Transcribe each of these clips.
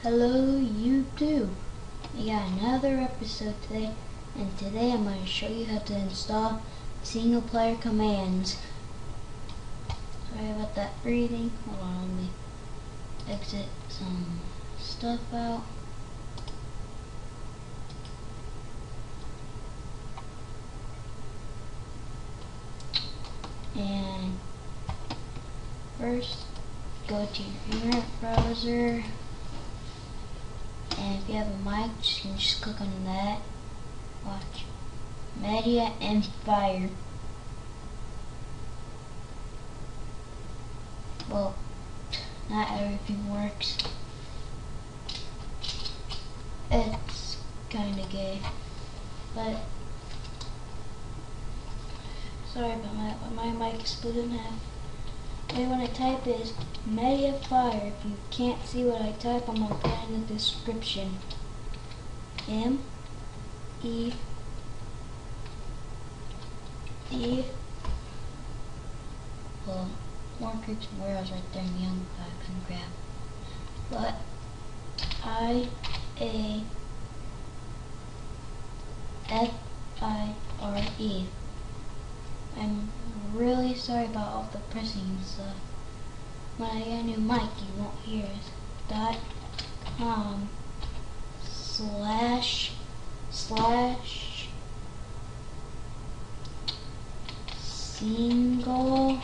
Hello YouTube. We got another episode today, and today I'm going to show you how to install single player commands. Sorry about that breathing. Hold on, let me exit some stuff out. And first, go to your internet browser. And if you have a mic, you can just click on that. Watch. Media and Fire. Well, not everything works. It's kinda gay. But sorry about my mic split in half. What I want to type is Media Fire. If you can't see what I type, I'm going to put it in the description. M-E-D well, more creeps and weirdos right there in the young I couldn't grab. But I-A-F-I-R-E. I'm really sorry about all the pressing and stuff. When I get a new mic, you won't hear it. .com//single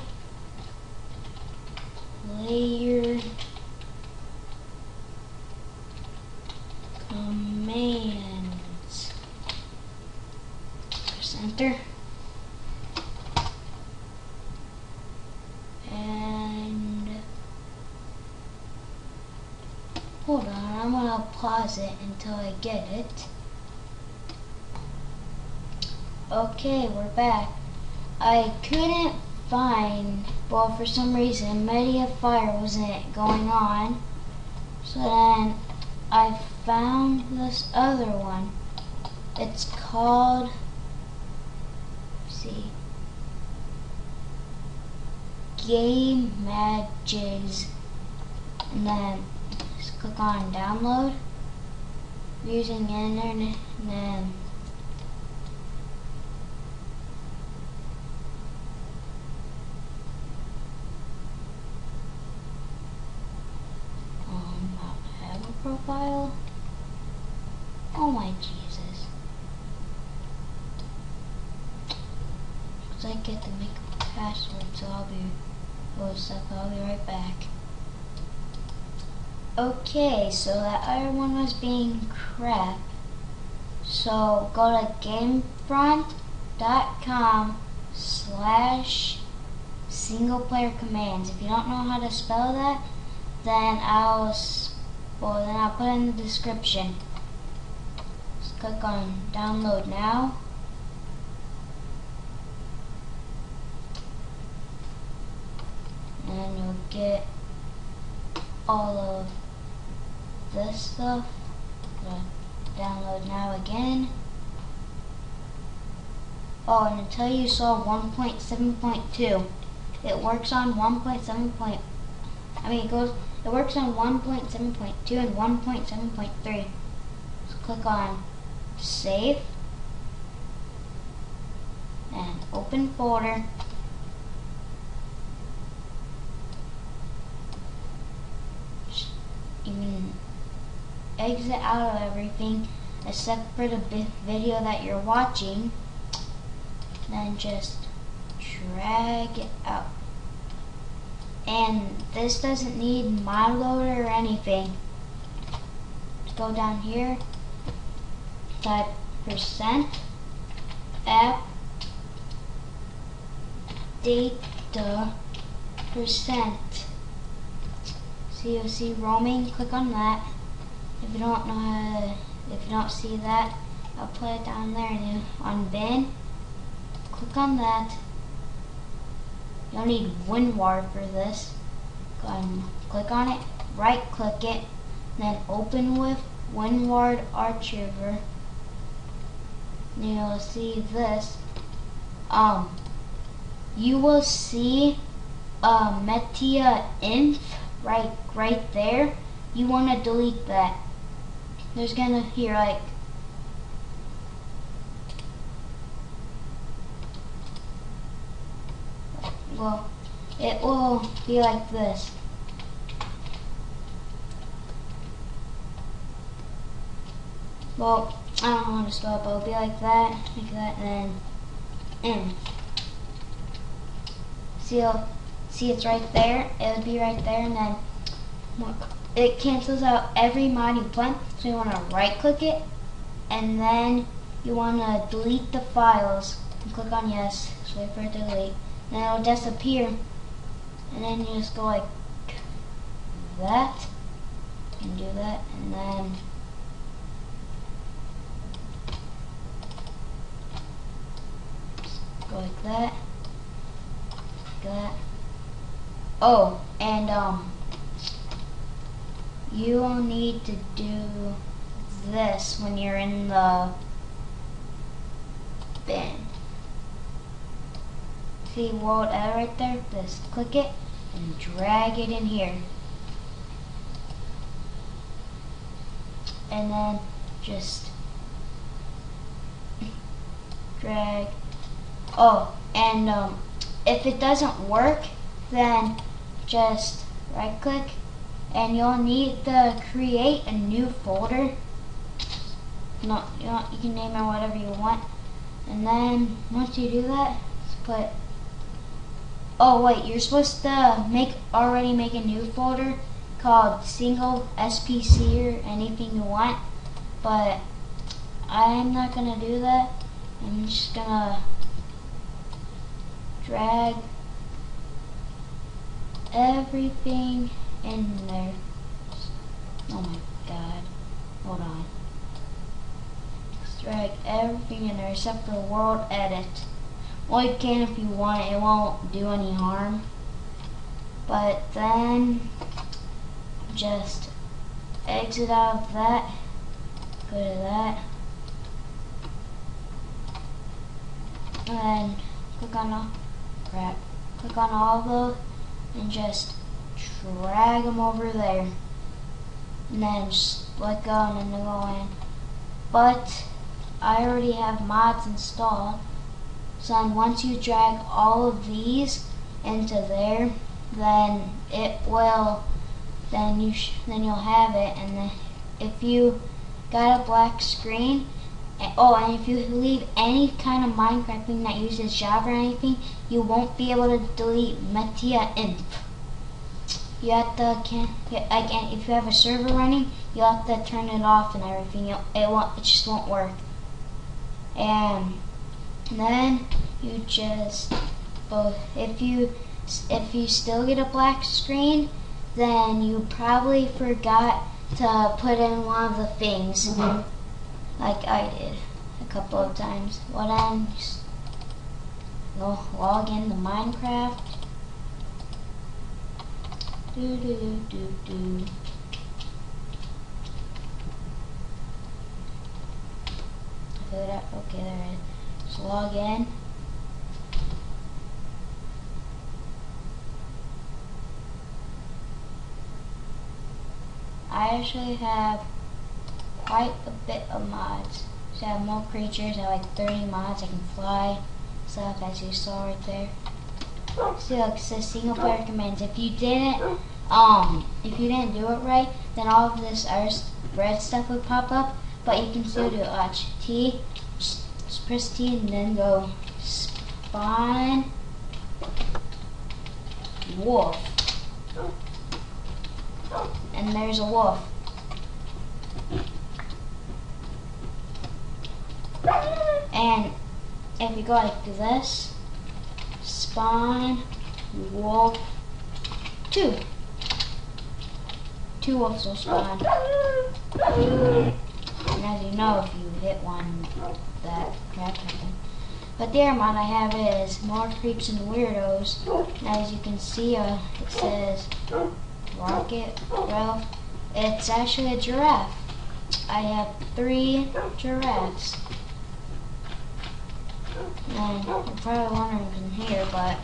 player commands. Press enter. And hold on, I'm gonna pause it until I get it. Okay, we're back. I couldn't find, well, for some reason, Media Fire wasn't going on. So then I found this other one. It's called, let's see, Game Matches, and then just click on download using internet, and then I have a profile. Oh my Jesus. Looks like I get to make a password, so I'll be right back. Okay, so that other one was being crap. So go to gamefront.com/single player commands. If you don't know how to spell that, then I'll put it in the description. Just click on download now. And you'll get all of this stuff. Download now again. Oh, and until you saw 1.7.2, it works on 1.7. It works on 1.7.2 and 1.7.3. So click on Save and Open Folder. You can exit out of everything except for the video that you're watching. Then just drag it out. And this doesn't need MyLoader or anything. Just go down here, type %appdata %. You'll see roaming, click on that. If you don't see that, I'll put it down there, and on bin, click on that. You'll need WinRAR for this. Go ahead and click on it, right click it, then open with WinRAR Archiver. You'll see this. You will see Media Inf right there. you want to delete that. There's gonna here like well, it will be like this. Well, I don't know how to spell it, but it'll be like that, and then in. See it's right there. It'll be right there, and then it cancels out every mod you put. So you want to right click it, and then you want to delete the files. And click on yes. Just wait for it to delete. And it'll disappear. And then you just go like that, and do that, and then go like that, Oh, and you will need to do this when you're in the bin. See world edit right there? Just click it and drag it in here. And then just drag. Oh, and if it doesn't work, then just right click, and you'll need to create a new folder. No, you can name it whatever you want. And then once you do that, just put. Oh wait, you're supposed to already make a new folder called single SPC or anything you want, but I'm not gonna do that. I'm just gonna drag everything in there. Oh my god, hold on. Just drag everything in there except for world edit. Well, you can if you want, it won't do any harm. But then just exit out of that, go to that, and then click on all of those and just drag them over there, and then just let go and then go in. But I already have mods installed, so then once you drag all of these into there, then it will, then you'll have it. And then if you got a black screen, and if you leave any kind of Minecraft thing that uses Java or anything, you won't be able to delete Metia Imp. You have to, if you have a server running, you have to turn it off and everything. It just won't work. And then you just, if you still get a black screen, then you probably forgot to put in one of the things, like I did a couple of times. Well then, just go log into Minecraft. Okay, there it is. Just log in. I actually have quite a bit of mods. So I have more creatures. I have like 30 mods. I can fly stuff, as you saw right there. See, like it says single player commands. If you didn't do it right, then all of this red stuff would pop up. But you can still do it. Watch T. Just press T and then go spawn wolf. And there's a wolf. And if you go like this, spawn wolf 2. 2 wolves will spawn. And as you know, if you hit one, that crap happened. But the other mod I have is more creeps and weirdos. And as you can see, it says Rocket Bro. It's actually a giraffe. I have 3 giraffes. And you're probably wondering from here, but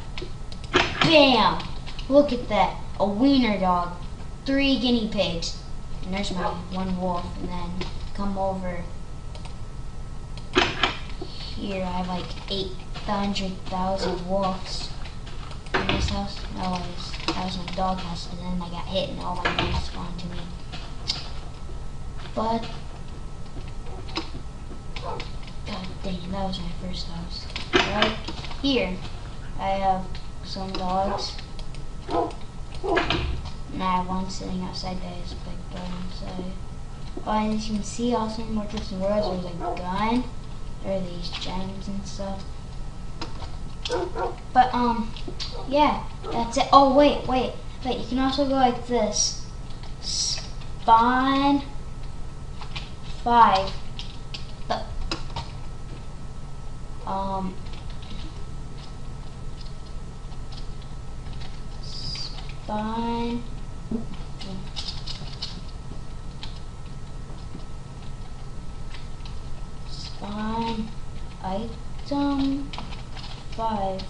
bam! Look at that. A wiener dog. 3 guinea pigs. and there's my one wolf, and then come over here. I have like 800,000 wolves in this house. No, that was my dog house, and then I got hit, and all my wolves spawned to me. But god dang, that was my first house. Right here, I have some dogs. And I have one sitting outside that is big bird inside. Oh, and as you can see, also in More Tricks and Worlds, there's a gun. There are these gems and stuff. But, yeah, that's it. Oh, wait, you can also go like this. Spawn 5. Spawn item 5.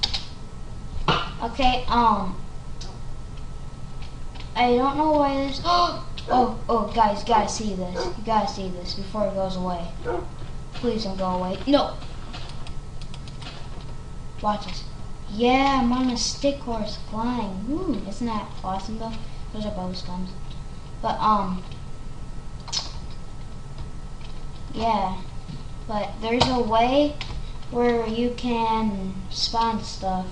Okay, I don't know why this. Oh, guys, you gotta see this. You gotta see this before it goes away. Please don't go away. No. Watch this. Yeah, I'm on a stick horse flying. Ooh, isn't that awesome though? Those are bonus guns. But yeah. But there's a way where you can spawn stuff.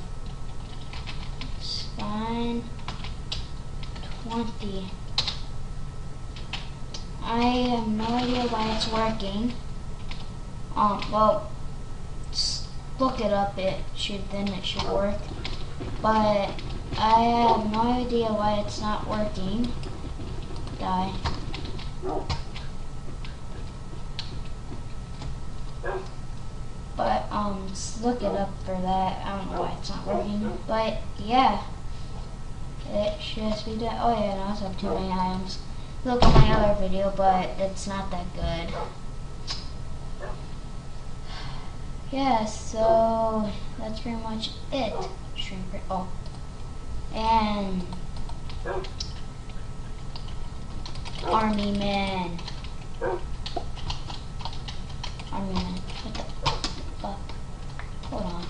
Spawn 20. I have no idea why it's working. Well, look it up. It should work. But I have no idea why it's not working. Die. But let's look it up for that. I don't know why it's not working. But yeah, it should be done. Oh yeah, and I also have too many items. Look at my other video, but it's not that good. Yeah, so that's pretty much it. Oh, and Army Man. Army Man. What the fuck? Hold on.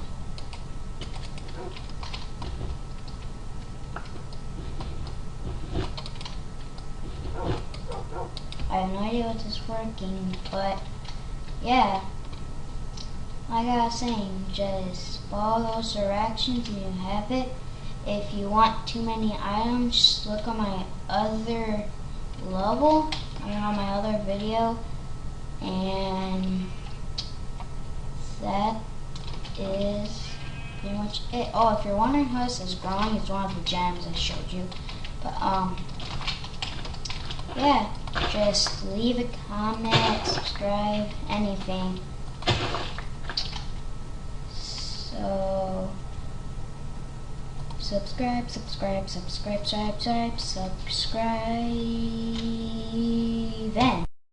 I have no idea what this is working, but yeah. Like I was saying, just follow those directions and you have it. If you want too many items, just look on my other level, on my other video, and that is pretty much it. Oh, if you're wondering how this is growing, it's one of the gems I showed you. But yeah, just leave a comment, subscribe, anything. So subscribe then.